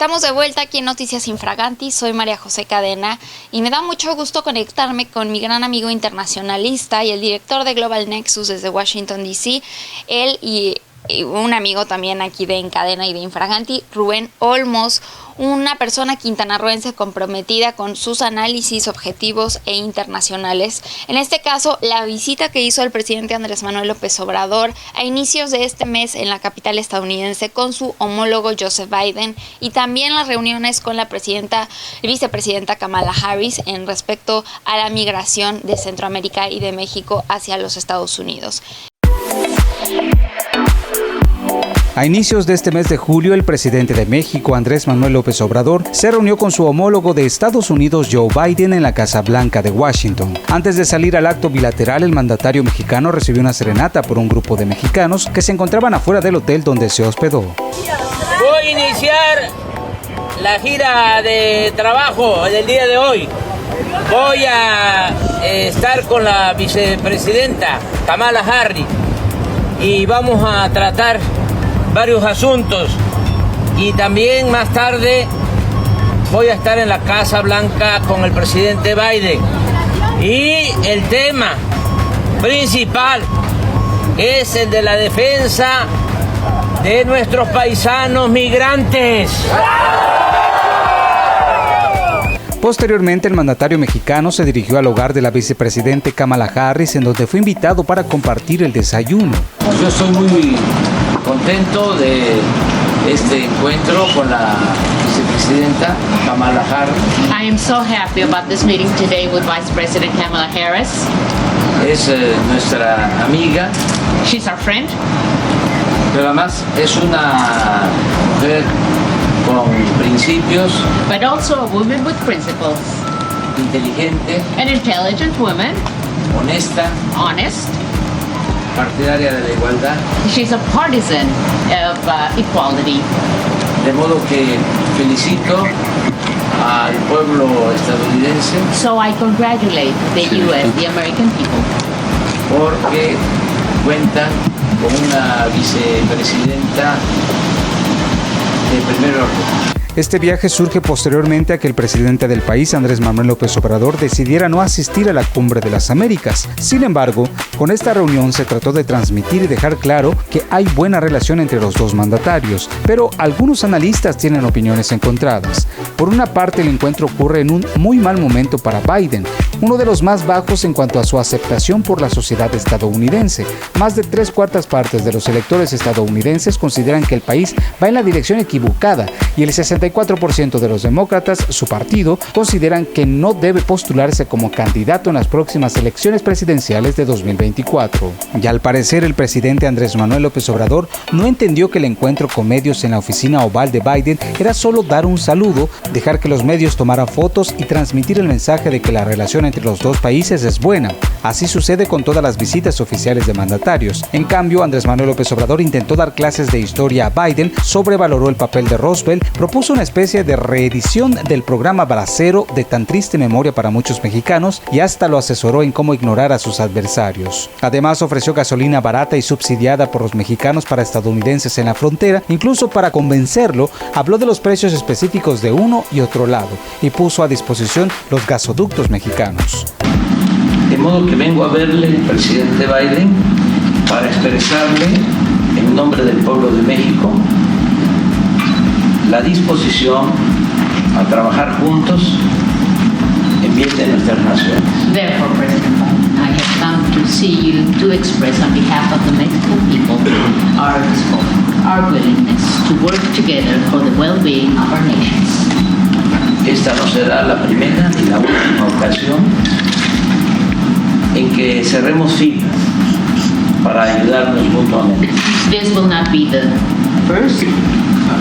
Estamos de vuelta aquí en Noticias Infraganti. Soy María José Cadena y me da mucho gusto conectarme con mi gran amigo internacionalista y el director de Global Nexus desde Washington, D.C., él y un amigo también aquí de Encadena y de Infraganti, Rubén Olmos, una persona quintanarroense comprometida con sus análisis objetivos e internacionales. En este caso, la visita que hizo el presidente Andrés Manuel López Obrador a inicios de este mes en la capital estadounidense con su homólogo Joseph Biden y también las reuniones con la vicepresidenta Kamala Harris en respecto a la migración de Centroamérica y de México hacia los Estados Unidos. A inicios de este mes de julio, el presidente de México, Andrés Manuel López Obrador, se reunió con su homólogo de Estados Unidos, Joe Biden, en la Casa Blanca de Washington. Antes de salir al acto bilateral, el mandatario mexicano recibió una serenata por un grupo de mexicanos que se encontraban afuera del hotel donde se hospedó. Voy a iniciar la gira de trabajo del día de hoy. Voy a estar con la vicepresidenta Kamala Harris y vamos a tratar varios asuntos, y también más tarde voy a estar en la Casa Blanca con el presidente Biden, y el tema principal es el de la defensa de nuestros paisanos migrantes. Posteriormente, el mandatario mexicano se dirigió al hogar de la vicepresidente Kamala Harris, en donde fue invitado para compartir el desayuno. Yo estoy muy contento de este encuentro con la vicepresidenta Kamala Harris. I am so happy about this meeting today with Vice President Kamala Harris. Es nuestra amiga. She's our friend. Pero además es una mujer con principios. But also a woman with principles. Inteligente. An intelligent woman. Honesta. Honest. Partidaria de la igualdad. She's a partisan of equality. De modo que felicito al pueblo estadounidense. So I congratulate the U.S., the American people. Porque cuentan con una vicepresidenta de primer orden. Este viaje surge posteriormente a que el presidente del país, Andrés Manuel López Obrador, decidiera no asistir a la Cumbre de las Américas. Sin embargo, con esta reunión se trató de transmitir y dejar claro que hay buena relación entre los dos mandatarios, pero algunos analistas tienen opiniones encontradas. Por una parte, el encuentro ocurre en un muy mal momento para Biden, uno de los más bajos en cuanto a su aceptación por la sociedad estadounidense. Más de 3/4 partes de los electores estadounidenses consideran que el país va en la dirección equivocada, y el 64% de los demócratas, su partido, consideran que no debe postularse como candidato en las próximas elecciones presidenciales de 2024. Y al parecer, el presidente Andrés Manuel López Obrador no entendió que el encuentro con medios en la oficina oval de Biden era solo dar un saludo, dejar que los medios tomaran fotos y transmitir el mensaje de que la relación entre los dos países es buena. Así sucede con todas las visitas oficiales de mandatarios. En cambio, Andrés Manuel López Obrador intentó dar clases de historia a Biden, sobrevaloró el papel de Roosevelt, propuso una especie de reedición del programa Bracero, de tan triste memoria para muchos mexicanos, y hasta lo asesoró en cómo ignorar a sus adversarios. Además, ofreció gasolina barata y subsidiada por los mexicanos para estadounidenses en la frontera. Incluso para convencerlo, habló de los precios específicos de uno y otro lado y puso a disposición los gasoductos mexicanos. De modo que vengo a verle, el presidente Biden, para expresarle en nombre del pueblo de México la disposición a trabajar juntos en bien de nuestras naciones. Therefore, President Biden, I have come to see you to express on behalf of the Mexican people our willingness to work together for the well-being of our nations. Esta no será la primera ni la última ocasión en que cerremos filas para ayudarnos mutuamente. This will not be the first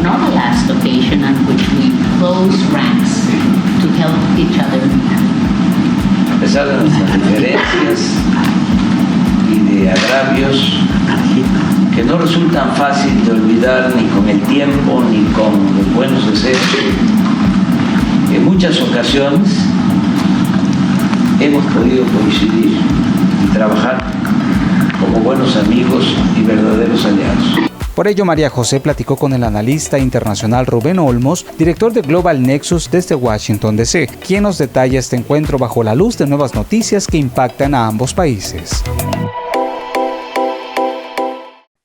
nor the last occasion on which we close ranks to help each other. A pesar de nuestras diferencias y de agravios que no resultan fácil de olvidar ni con el tiempo ni con los buenos deseos, en muchas ocasiones hemos podido coincidir y trabajar como buenos amigos y verdaderos aliados. Por ello, María José platicó con el analista internacional Rubén Olmos, director de Global Nexus desde Washington, D.C., quien nos detalla este encuentro bajo la luz de nuevas noticias que impactan a ambos países.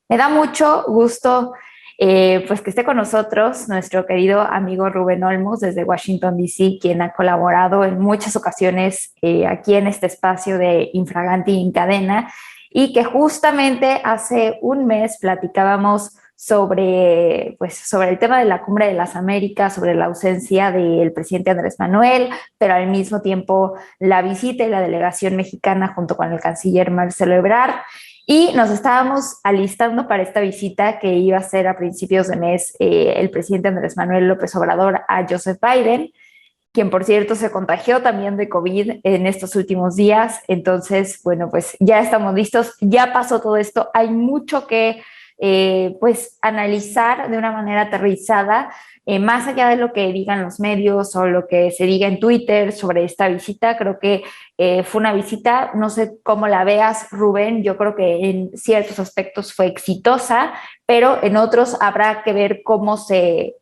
Me da mucho gusto pues que esté con nosotros nuestro querido amigo Rubén Olmos desde Washington, D.C., quien ha colaborado en muchas ocasiones aquí en este espacio de Infraganti en Cadena, y que justamente hace un mes platicábamos sobre el tema de la Cumbre de las Américas, sobre la ausencia del presidente Andrés Manuel, pero al mismo tiempo la visita y la delegación mexicana junto con el canciller Marcelo Ebrard. Y nos estábamos alistando para esta visita que iba a ser a principios de mes el presidente Andrés Manuel López Obrador a Joseph Biden, quien por cierto se contagió también de COVID en estos últimos días. Entonces, bueno, pues ya estamos listos, ya pasó todo esto, hay mucho que pues analizar de una manera aterrizada, más allá de lo que digan los medios o lo que se diga en Twitter sobre esta visita. Creo que fue una visita, no sé cómo la veas, Rubén, yo creo que en ciertos aspectos fue exitosa, pero en otros habrá que ver cómo se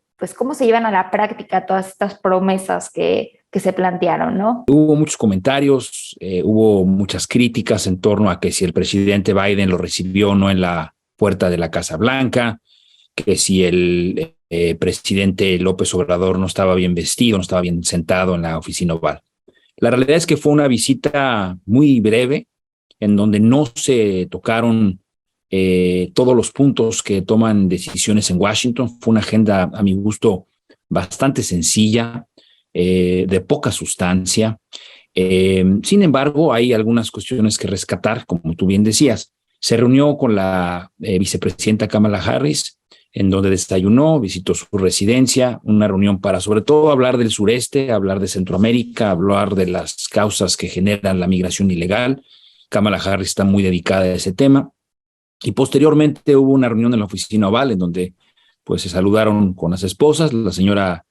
llevan a la práctica todas estas promesas que se plantearon, ¿no? Hubo muchos comentarios, hubo muchas críticas en torno a que si el presidente Biden lo recibió o no en la puerta de la Casa Blanca, que si el presidente López Obrador no estaba bien vestido, no estaba bien sentado en la oficina oval. La realidad es que fue una visita muy breve, en donde no se tocaron todos los puntos que toman decisiones en Washington. Fue una agenda, a mi gusto, bastante sencilla, de poca sustancia. Sin embargo, hay algunas cuestiones que rescatar, como tú bien decías. Se reunió con la vicepresidenta Kamala Harris, en donde desayunó, visitó su residencia, una reunión para sobre todo hablar del sureste, hablar de Centroamérica, hablar de las causas que generan la migración ilegal. Kamala Harris está muy dedicada a ese tema. Y posteriormente hubo una reunión en la oficina oval en donde pues se saludaron con las esposas. La señora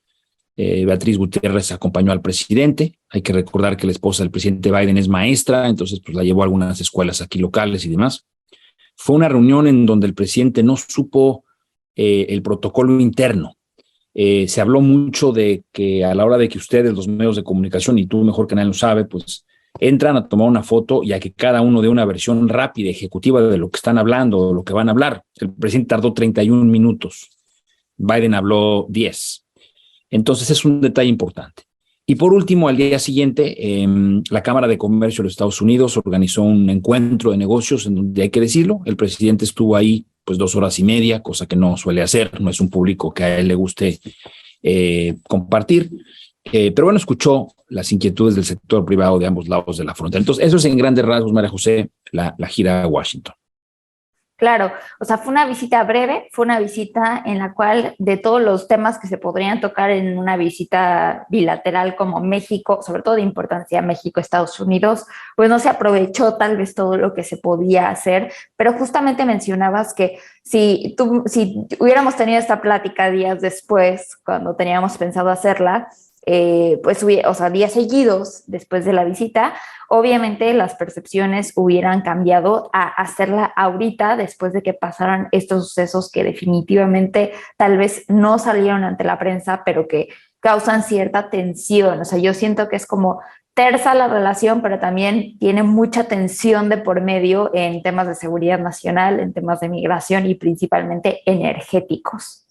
Beatriz Gutiérrez acompañó al presidente. Hay que recordar que la esposa del presidente Biden es maestra, entonces pues la llevó a algunas escuelas aquí locales y demás. Fue una reunión en donde el presidente no supo el protocolo interno. Se habló mucho de que a la hora de que ustedes, los medios de comunicación, y tú mejor que nadie lo sabe, pues entran a tomar una foto y a que cada uno dé una versión rápida, ejecutiva de lo que están hablando o lo que van a hablar. El presidente tardó 31 minutos. Biden habló 10. Entonces es un detalle importante. Y por último, al día siguiente, la Cámara de Comercio de los Estados Unidos organizó un encuentro de negocios en donde, hay que decirlo, el presidente estuvo ahí pues 2 horas y media, cosa que no suele hacer, no es un público que a él le guste compartir. Pero bueno, escuchó las inquietudes del sector privado de ambos lados de la frontera. Entonces, eso es en grandes rasgos, María José, la gira a Washington. Claro, o sea, fue una visita breve, fue una visita en la cual de todos los temas que se podrían tocar en una visita bilateral como México, sobre todo de importancia México-Estados Unidos, pues no se aprovechó tal vez todo lo que se podía hacer, pero justamente mencionabas que si hubiéramos tenido esta plática días después, cuando teníamos pensado hacerla, pues, o sea, días seguidos después de la visita, obviamente las percepciones hubieran cambiado a hacerla ahorita, después de que pasaran estos sucesos que definitivamente tal vez no salieron ante la prensa, pero que causan cierta tensión. O sea, yo siento que es como tersa la relación, pero también tiene mucha tensión de por medio en temas de seguridad nacional, en temas de migración y principalmente energéticos.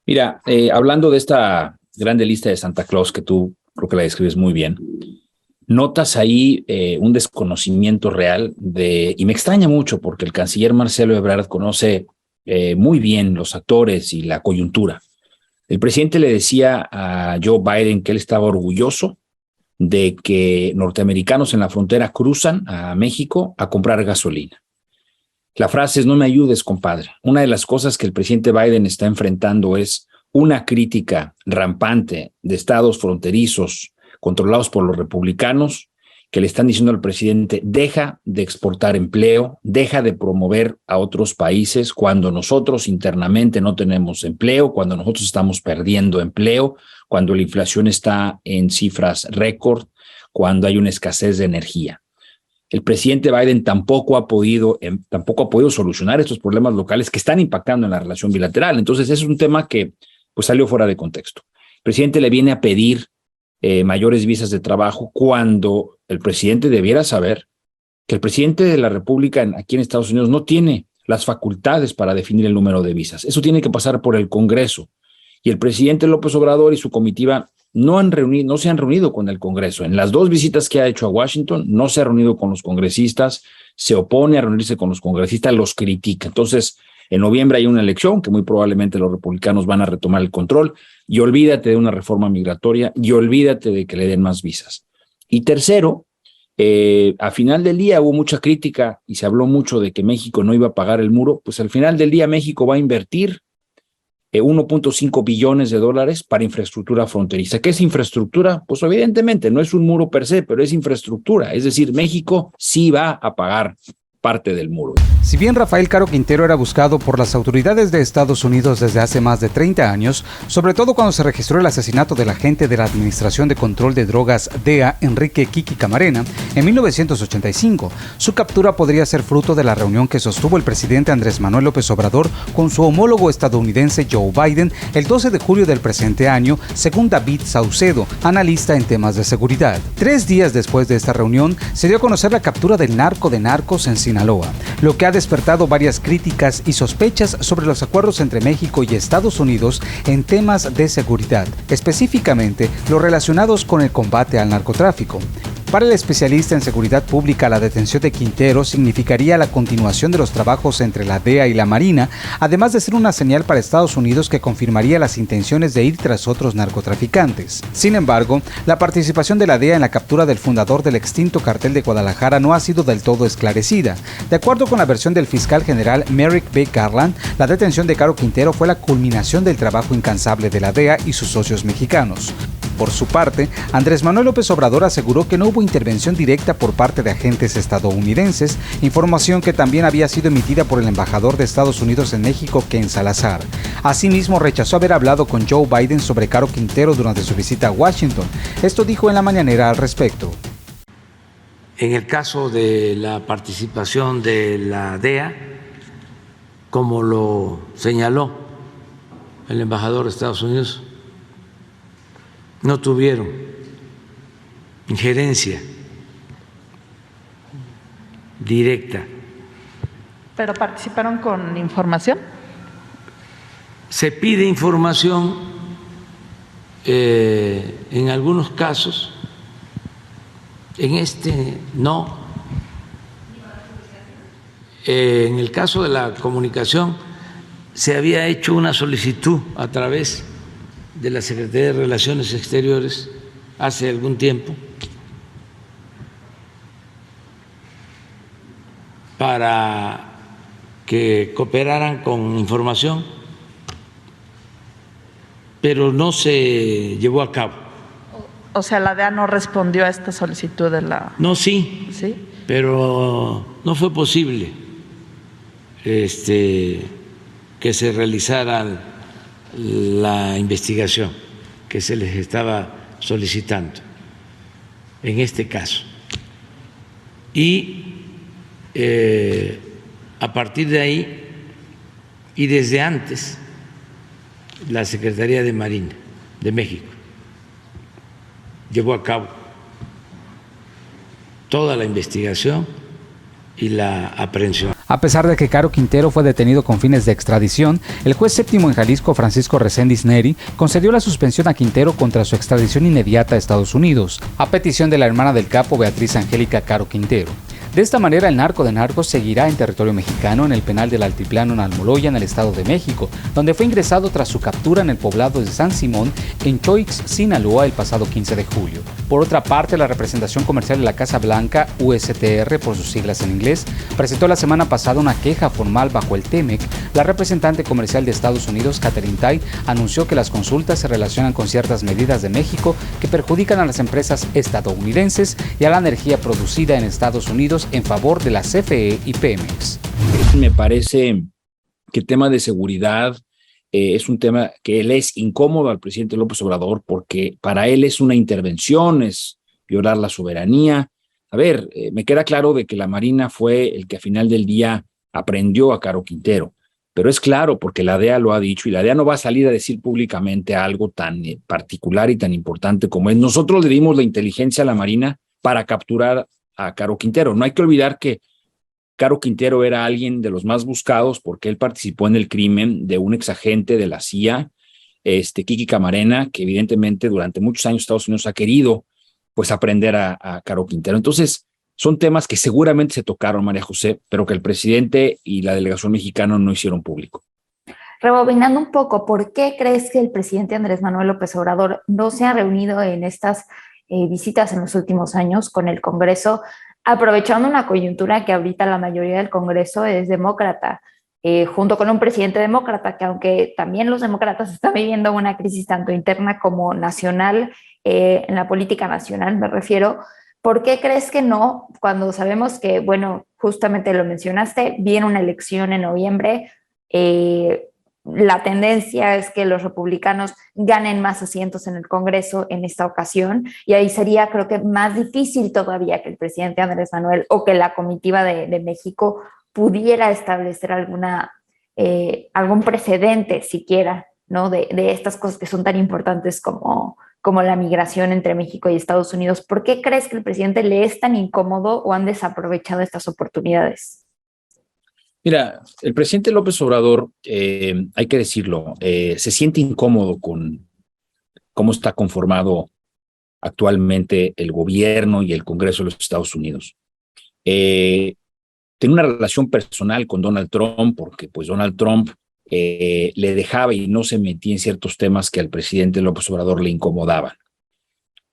Mira, hablando de esta grande lista de Santa Claus, que tú creo que la describes muy bien, notas ahí un desconocimiento real y me extraña mucho porque el canciller Marcelo Ebrard conoce muy bien los actores y la coyuntura. El presidente le decía a Joe Biden que él estaba orgulloso de que norteamericanos en la frontera cruzan a México a comprar gasolina. La frase es: no me ayudes, compadre. Una de las cosas que el presidente Biden está enfrentando es una crítica rampante de estados fronterizos controlados por los republicanos que le están diciendo al presidente: deja de exportar empleo, deja de promover a otros países cuando nosotros internamente no tenemos empleo, cuando nosotros estamos perdiendo empleo, cuando la inflación está en cifras récord, cuando hay una escasez de energía. El presidente Biden tampoco ha podido solucionar estos problemas locales que están impactando en la relación bilateral. Entonces, ese es un tema que pues salió fuera de contexto. El presidente le viene a pedir mayores visas de trabajo cuando el presidente debiera saber que el presidente de la República aquí en Estados Unidos no tiene las facultades para definir el número de visas. Eso tiene que pasar por el Congreso. Y el presidente López Obrador y su comitiva no se han reunido con el Congreso. En las 2 visitas que ha hecho a Washington, no se ha reunido con los congresistas, se opone a reunirse con los congresistas, los critica. Entonces, en noviembre hay una elección que muy probablemente los republicanos van a retomar el control, y olvídate de una reforma migratoria y olvídate de que le den más visas. Y tercero, al final del día hubo mucha crítica y se habló mucho de que México no iba a pagar el muro. Pues al final del día México va a invertir 1.5 billones de dólares para infraestructura fronteriza. ¿Qué es infraestructura? Pues evidentemente no es un muro per se, pero es infraestructura. Es decir, México sí va a pagar parte del muro. Si bien Rafael Caro Quintero era buscado por las autoridades de Estados Unidos desde hace más de 30 años, sobre todo cuando se registró el asesinato del agente de la Administración de Control de Drogas DEA, Enrique Kiki Camarena, en 1985, su captura podría ser fruto de la reunión que sostuvo el presidente Andrés Manuel López Obrador con su homólogo estadounidense Joe Biden el 12 de julio del presente año, según David Saucedo, analista en temas de seguridad. 3 días después de esta reunión, se dio a conocer la captura del narco de narcos en Sinaloa, lo que ha despertado varias críticas y sospechas sobre los acuerdos entre México y Estados Unidos en temas de seguridad, específicamente los relacionados con el combate al narcotráfico. Para el especialista en seguridad pública, la detención de Quintero significaría la continuación de los trabajos entre la DEA y la Marina, además de ser una señal para Estados Unidos que confirmaría las intenciones de ir tras otros narcotraficantes. Sin embargo, la participación de la DEA en la captura del fundador del extinto cartel de Guadalajara no ha sido del todo esclarecida. De acuerdo con la versión del fiscal general Merrick B. Garland, la detención de Caro Quintero fue la culminación del trabajo incansable de la DEA y sus socios mexicanos. Por su parte, Andrés Manuel López Obrador aseguró que no hubo intervención directa por parte de agentes estadounidenses, información que también había sido emitida por el embajador de Estados Unidos en México, Ken Salazar. Asimismo, rechazó haber hablado con Joe Biden sobre Caro Quintero durante su visita a Washington. Esto dijo en la mañanera al respecto. En el caso de la participación de la DEA, como lo señaló el embajador de Estados Unidos, no tuvieron injerencia directa. ¿Pero participaron con información? Se pide información en algunos casos, en este no. En el caso de la comunicación se había hecho una solicitud a través de la Secretaría de Relaciones Exteriores hace algún tiempo para que cooperaran con información, pero no se llevó a cabo. O sea, la DEA no respondió a esta solicitud de la... No, sí, ¿Sí? pero no fue posible que se realizara la investigación que se les estaba solicitando en este caso. Y a partir de ahí y desde antes, la Secretaría de Marina de México llevó a cabo toda la investigación y la aprehensión. A pesar de que Caro Quintero fue detenido con fines de extradición, el juez séptimo en Jalisco, Francisco Reséndiz Neri, concedió la suspensión a Quintero contra su extradición inmediata a Estados Unidos, a petición de la hermana del capo Beatriz Angélica Caro Quintero. De esta manera, el narco de narcos seguirá en territorio mexicano en el penal del Altiplano en Almoloya, en el Estado de México, donde fue ingresado tras su captura en el poblado de San Simón, en Choix, Sinaloa, el pasado 15 de julio. Por otra parte, la representación comercial de la Casa Blanca, USTR por sus siglas en inglés, presentó la semana pasada una queja formal bajo el TEMEC. La representante comercial de Estados Unidos, Katherine Tai, anunció que las consultas se relacionan con ciertas medidas de México que perjudican a las empresas estadounidenses y a la energía producida en Estados Unidos en favor de la CFE y Pemex. Me parece que el tema de seguridad es un tema que le es incómodo al presidente López Obrador porque para él es una intervención, es violar la soberanía. A ver, me queda claro de que la Marina fue el que a final del día aprendió a Caro Quintero, pero es claro porque la DEA lo ha dicho y la DEA no va a salir a decir públicamente algo tan particular y tan importante como es. Nosotros le dimos la inteligencia a la Marina para capturar a Caro Quintero. No hay que olvidar que Caro Quintero era alguien de los más buscados porque él participó en el crimen de un exagente de la CIA, Kiki Camarena, que evidentemente durante muchos años Estados Unidos ha querido pues aprender a Caro Quintero. Entonces, son temas que seguramente se tocaron, María José, pero que el presidente y la delegación mexicana no hicieron público. Rebobinando un poco, ¿por qué crees que el presidente Andrés Manuel López Obrador no se ha reunido en estas visitas en los últimos años con el Congreso, aprovechando una coyuntura que ahorita la mayoría del Congreso es demócrata, junto con un presidente demócrata, que aunque también los demócratas están viviendo una crisis tanto interna como nacional, en la política nacional me refiero? ¿Por qué crees que no, cuando sabemos que, bueno, justamente lo mencionaste, viene una elección en noviembre, la tendencia es que los republicanos ganen más asientos en el Congreso en esta ocasión, y ahí sería, creo que, más difícil todavía que el presidente Andrés Manuel o que la comitiva de México pudiera establecer algún precedente siquiera, ¿no? de estas cosas que son tan importantes como la migración entre México y Estados Unidos? ¿Por qué crees que el presidente le es tan incómodo o han desaprovechado estas oportunidades? Mira, el presidente López Obrador, hay que decirlo, se siente incómodo con cómo está conformado actualmente el gobierno y el Congreso de los Estados Unidos. Tiene una relación personal con Donald Trump porque pues Donald Trump le dejaba y no se metía en ciertos temas que al presidente López Obrador le incomodaban.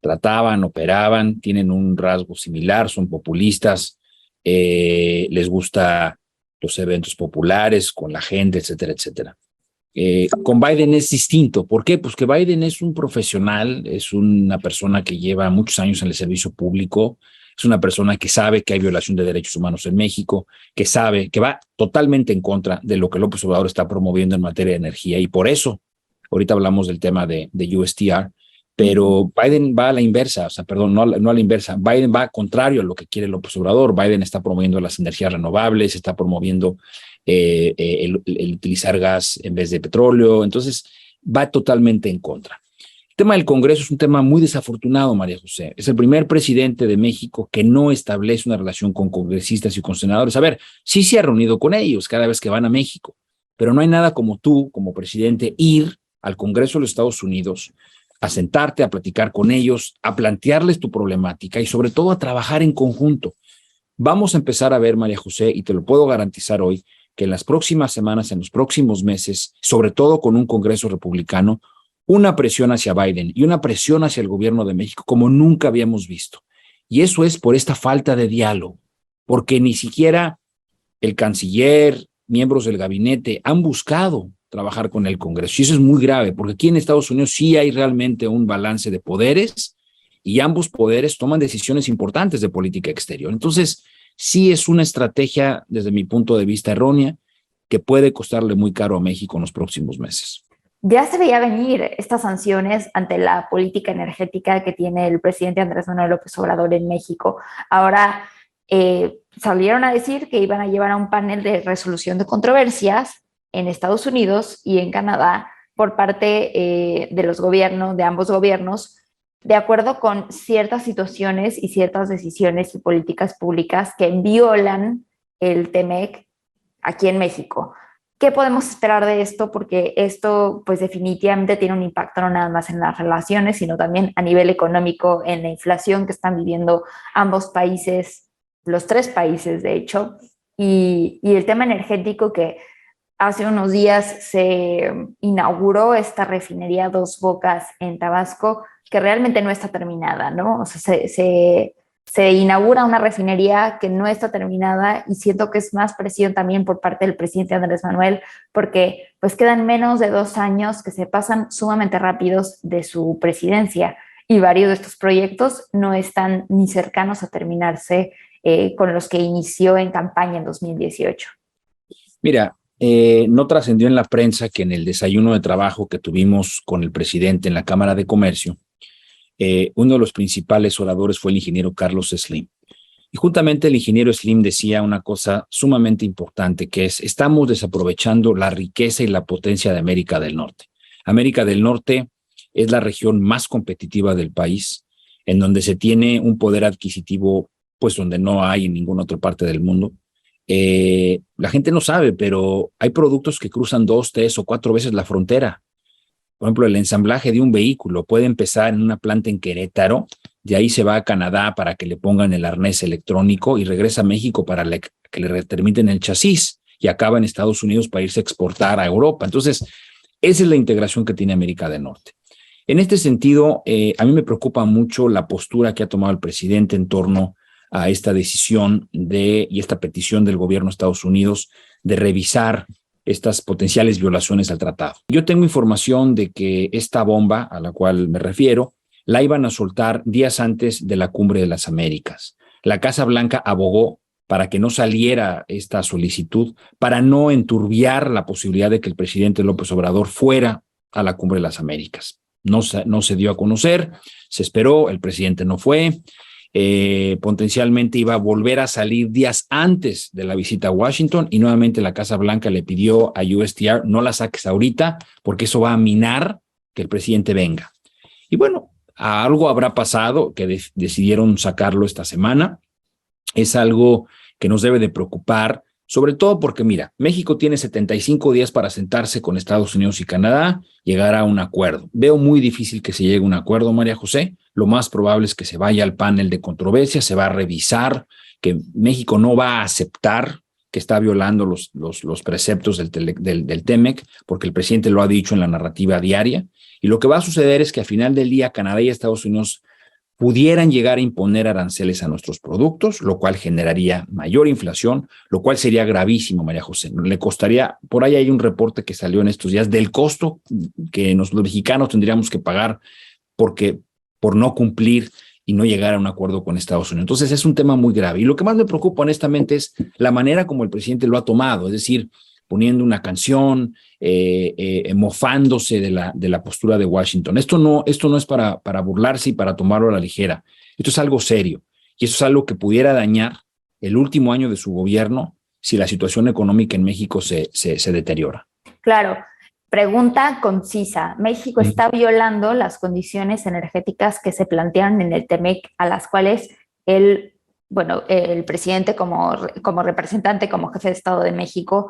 Trataban, operaban, tienen un rasgo similar, son populistas, les gusta los eventos populares con la gente, etcétera, etcétera. Con Biden es distinto. ¿Por qué? Pues que Biden es un profesional, es una persona que lleva muchos años en el servicio público, es una persona que sabe que hay violación de derechos humanos en México, que sabe que va totalmente en contra de lo que López Obrador está promoviendo en materia de energía, y por eso, ahorita hablamos del tema de USTR, pero Biden va a la inversa, no a la inversa. Biden va contrario a lo que quiere López Obrador. Biden está promoviendo las energías renovables, está promoviendo el utilizar gas en vez de petróleo, entonces va totalmente en contra. El tema del Congreso es un tema muy desafortunado, María José. Es el primer presidente de México que no establece una relación con congresistas y con senadores. A ver, sí se ha reunido con ellos cada vez que van a México, pero no hay nada como tú, como presidente, ir al Congreso de los Estados Unidos, a sentarte, a platicar con ellos, a plantearles tu problemática y sobre todo a trabajar en conjunto. Vamos a empezar a ver, María José, y te lo puedo garantizar hoy, que en las próximas semanas, en los próximos meses, sobre todo con un Congreso republicano, una presión hacia Biden y una presión hacia el gobierno de México como nunca habíamos visto. Y eso es por esta falta de diálogo, porque ni siquiera el canciller, miembros del gabinete han buscado trabajar con el Congreso. Y eso es muy grave, porque aquí en Estados Unidos sí hay realmente un balance de poderes y ambos poderes toman decisiones importantes de política exterior. Entonces, sí es una estrategia, desde mi punto de vista, errónea, que puede costarle muy caro a México en los próximos meses. Ya se veía venir estas sanciones ante la política energética que tiene el presidente Andrés Manuel López Obrador en México. Ahora salieron a decir que iban a llevar a un panel de resolución de controversias en Estados Unidos y en Canadá por parte de los gobiernos, de ambos gobiernos, de acuerdo con ciertas situaciones y ciertas decisiones y políticas públicas que violan el TEMEC aquí en México. ¿Qué podemos esperar de esto? Porque esto pues definitivamente tiene un impacto no nada más en las relaciones, sino también a nivel económico, en la inflación que están viviendo ambos países, los tres países de hecho, y el tema energético que hace unos días se inauguró esta refinería Dos Bocas en Tabasco, que realmente no está terminada, ¿no? O sea, se inaugura una refinería que no está terminada y siento que es más presión también por parte del presidente Andrés Manuel, porque pues quedan menos de 2 años que se pasan sumamente rápidos de su presidencia y varios de estos proyectos no están ni cercanos a terminarse con los que inició en campaña en 2018. Mira, no trascendió en la prensa que en el desayuno de trabajo que tuvimos con el presidente en la Cámara de Comercio, uno de los principales oradores fue el ingeniero Carlos Slim. Y juntamente el ingeniero Slim decía una cosa sumamente importante, que es: estamos desaprovechando la riqueza y la potencia de América del Norte. América del Norte es la región más competitiva del país, en donde se tiene un poder adquisitivo, pues donde no hay en ninguna otra parte del mundo. La gente no sabe, pero hay productos que cruzan 2, 3 o 4 veces la frontera. Por ejemplo, el ensamblaje de un vehículo puede empezar en una planta en Querétaro, de ahí se va a Canadá para que le pongan el arnés electrónico y regresa a México para que le terminen el chasis y acaba en Estados Unidos para irse a exportar a Europa. Entonces, esa es la integración que tiene América del Norte. En este sentido, a mí me preocupa mucho la postura que ha tomado el presidente en torno a esta decisión y esta petición del gobierno de Estados Unidos de revisar estas potenciales violaciones al tratado. Yo tengo información de que esta bomba a la cual me refiero la iban a soltar días antes de la Cumbre de las Américas. La Casa Blanca abogó para que no saliera esta solicitud, para no enturbiar la posibilidad de que el presidente López Obrador fuera a la Cumbre de las Américas. No se dio a conocer, se esperó, el presidente no fue. Potencialmente iba a volver a salir días antes de la visita a Washington y nuevamente la Casa Blanca le pidió a USTR: no la saques ahorita porque eso va a minar que el presidente venga. Y bueno, algo habrá pasado que decidieron sacarlo esta semana. Es algo que nos debe de preocupar, sobre todo porque, mira, México tiene 75 días para sentarse con Estados Unidos y Canadá, llegar a un acuerdo. Veo muy difícil que se llegue a un acuerdo, María José. Lo más probable es que se vaya al panel de controversia, se va a revisar, que México no va a aceptar que está violando los preceptos del TEMEC, porque el presidente lo ha dicho en la narrativa diaria. Y lo que va a suceder es que al final del día Canadá y Estados Unidos pudieran llegar a imponer aranceles a nuestros productos, lo cual generaría mayor inflación, lo cual sería gravísimo, María José. Le costaría, por ahí hay un reporte que salió en estos días del costo que los mexicanos tendríamos que pagar por no cumplir y no llegar a un acuerdo con Estados Unidos. Entonces es un tema muy grave. Y lo que más me preocupa honestamente es la manera como el presidente lo ha tomado, es decir, poniendo una canción, mofándose de la postura de Washington. Esto no es para burlarse y para tomarlo a la ligera. Esto es algo serio y eso es algo que pudiera dañar el último año de su gobierno si la situación económica en México se deteriora. Claro. Pregunta concisa. ¿México está violando las condiciones energéticas que se plantean en el TEMEC, a las cuales el presidente como representante, como jefe de Estado de México,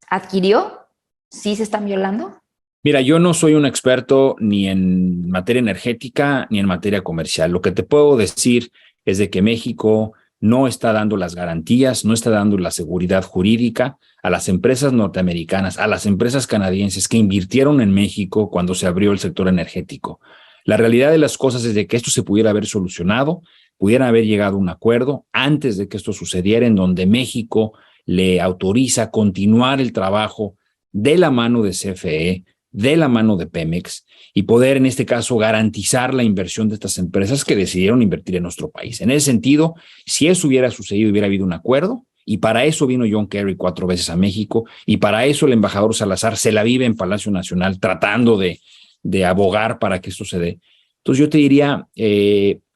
adquirió? ¿Sí se están violando? Mira, yo no soy un experto ni en materia energética ni en materia comercial. Lo que te puedo decir es de que México no está dando las garantías, no está dando la seguridad jurídica a las empresas norteamericanas, a las empresas canadienses que invirtieron en México cuando se abrió el sector energético. La realidad de las cosas es de que esto se pudiera haber solucionado, pudiera haber llegado a un acuerdo antes de que esto sucediera, en donde México le autoriza continuar el trabajo de la mano de CFE, de la mano de Pemex, y poder en este caso garantizar la inversión de estas empresas que decidieron invertir en nuestro país. En ese sentido, si eso hubiera sucedido, hubiera habido un acuerdo, y para eso vino John Kerry 4 veces a México, y para eso el embajador Salazar se la vive en Palacio Nacional tratando de abogar para que esto se dé. Entonces yo te diría,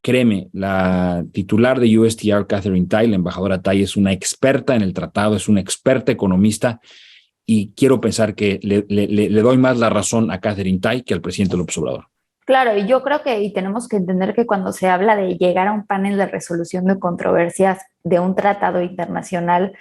créeme, la titular de USTR, Katherine Tai, la embajadora Tai, es una experta en el tratado, es una experta economista, y quiero pensar que le doy más la razón a Katherine Tai que al presidente López Obrador. Claro, y yo creo que tenemos que entender que cuando se habla de llegar a un panel de resolución de controversias de un tratado internacional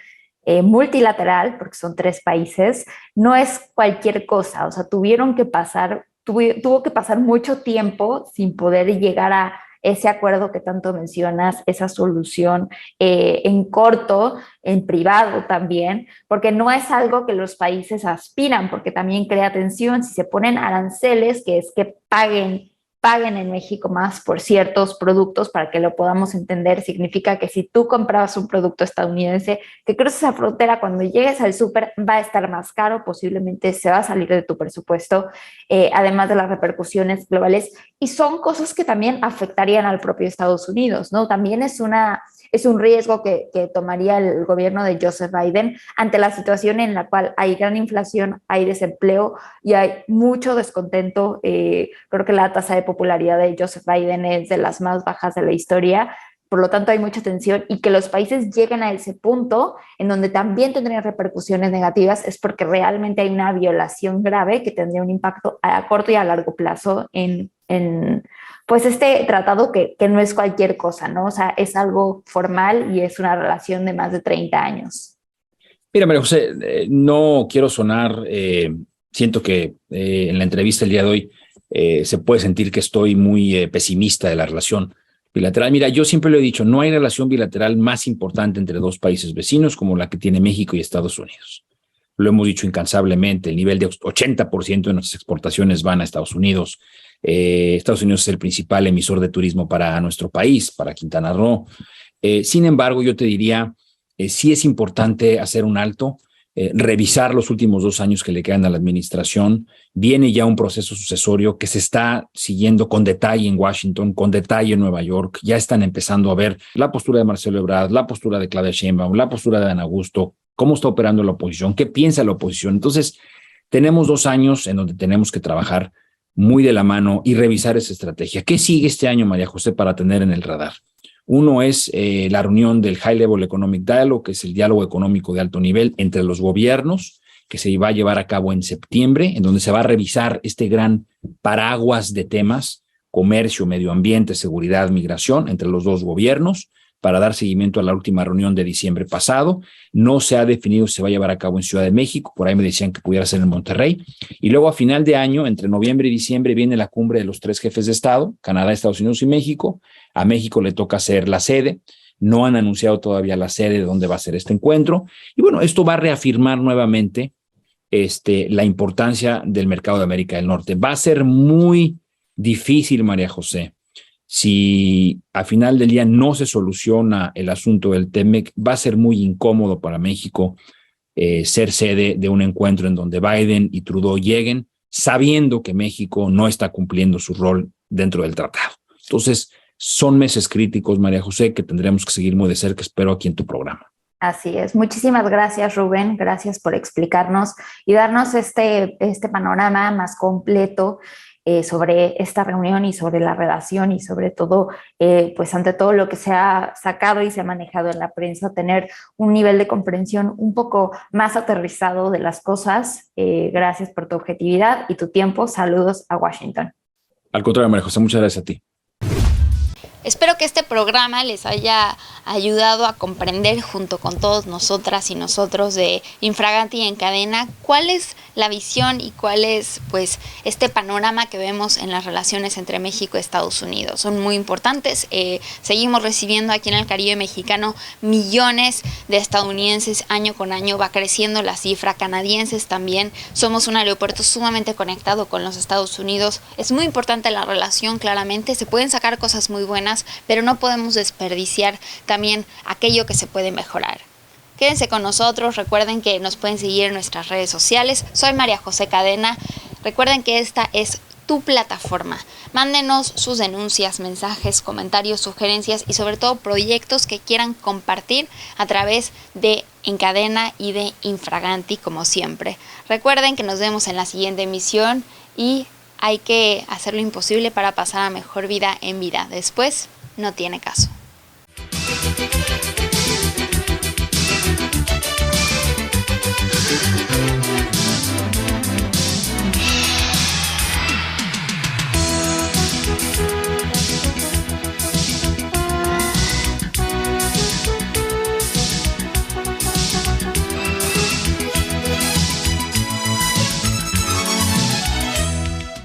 multilateral, porque son 3 países, no es cualquier cosa. O sea, tuvo que pasar mucho tiempo sin poder llegar a ese acuerdo que tanto mencionas, esa solución en corto, en privado también, porque no es algo que los países aspiran, porque también crea tensión si se ponen aranceles, que es que paguen en México más por ciertos productos. Para que lo podamos entender, significa que si tú comprabas un producto estadounidense, que cruces la frontera, cuando llegues al súper va a estar más caro, posiblemente se va a salir de tu presupuesto, además de las repercusiones globales, y son cosas que también afectarían al propio Estados Unidos, ¿no? También es un riesgo que tomaría el gobierno de Joseph Biden ante la situación en la cual hay gran inflación, hay desempleo y hay mucho descontento. Creo que la tasa de popularidad de Joseph Biden es de las más bajas de la historia, por lo tanto hay mucha tensión, y que los países lleguen a ese punto en donde también tendrían repercusiones negativas es porque realmente hay una violación grave que tendría un impacto a corto y a largo plazo en pues este tratado que no es cualquier cosa, ¿no? O sea, es algo formal y es una relación de más de 30 años. Mira, María José, no quiero sonar, siento que en la entrevista el día de hoy se puede sentir que estoy muy pesimista de la relación bilateral. Mira, yo siempre lo he dicho, no hay relación bilateral más importante entre dos países vecinos como la que tiene México y Estados Unidos. Lo hemos dicho incansablemente, el nivel de 80% de nuestras exportaciones van a Estados Unidos. Estados Unidos es el principal emisor de turismo para nuestro país, para Quintana Roo. Sin embargo, yo te diría, sí es importante hacer un alto, revisar los últimos 2 años que le quedan a la administración. Viene ya un proceso sucesorio que se está siguiendo con detalle en Washington, con detalle en Nueva York. Ya están empezando a ver la postura de Marcelo Ebrard, la postura de Claudia Sheinbaum, la postura de Adán Augusto, cómo está operando la oposición, qué piensa la oposición. Entonces, tenemos 2 años en donde tenemos que trabajar muy de la mano y revisar esa estrategia. ¿Qué sigue este año, María José, para tener en el radar? Uno es la reunión del High Level Economic Dialogue, que es el diálogo económico de alto nivel entre los gobiernos, que se va a llevar a cabo en septiembre, en donde se va a revisar este gran paraguas de temas, comercio, medio ambiente, seguridad, migración, entre los dos gobiernos, para dar seguimiento a la última reunión de diciembre pasado. No se ha definido si se va a llevar a cabo en Ciudad de México, por ahí me decían que pudiera ser en Monterrey. Y luego a final de año, entre noviembre y diciembre, viene la cumbre de los 3 jefes de Estado, Canadá, Estados Unidos y México. A México le toca ser la sede. No han anunciado todavía la sede de dónde va a ser este encuentro. Y bueno, esto va a reafirmar nuevamente la importancia del mercado de América del Norte. Va a ser muy difícil, María José, si a final del día no se soluciona el asunto del TEMEC. Va a ser muy incómodo para México ser sede de un encuentro en donde Biden y Trudeau lleguen sabiendo que México no está cumpliendo su rol dentro del tratado. Entonces, son meses críticos, María José, que tendremos que seguir muy de cerca, espero, aquí en tu programa. Así es. Muchísimas gracias, Rubén. Gracias por explicarnos y darnos este panorama más completo sobre esta reunión y sobre la relación y sobre todo, pues ante todo lo que se ha sacado y se ha manejado en la prensa, tener un nivel de comprensión un poco más aterrizado de las cosas. Gracias por tu objetividad y tu tiempo. Saludos a Washington. Al contrario, María José, muchas gracias a ti. Espero que este programa les haya ayudado a comprender junto con todos nosotras y nosotros de Infraganti en Cadena cuál es la visión y cuál es pues este panorama que vemos en las relaciones entre México y Estados Unidos. Son muy importantes. Seguimos recibiendo aquí en el Caribe mexicano millones de estadounidenses año con año. Va creciendo la cifra. Canadienses también. Somos un aeropuerto sumamente conectado con los Estados Unidos. Es muy importante la relación, claramente. Se pueden sacar cosas muy buenas, pero no podemos desperdiciar también aquello que se puede mejorar. Quédense con nosotros, recuerden que nos pueden seguir en nuestras redes sociales. Soy María José Cadena. Recuerden que esta es tu plataforma. Mándenos sus denuncias, mensajes, comentarios, sugerencias y sobre todo proyectos que quieran compartir a través de En Cadena y de Infraganti, como siempre. Recuerden que nos vemos en la siguiente emisión y hay que hacer lo imposible para pasar a mejor vida en vida. Después, no tiene caso.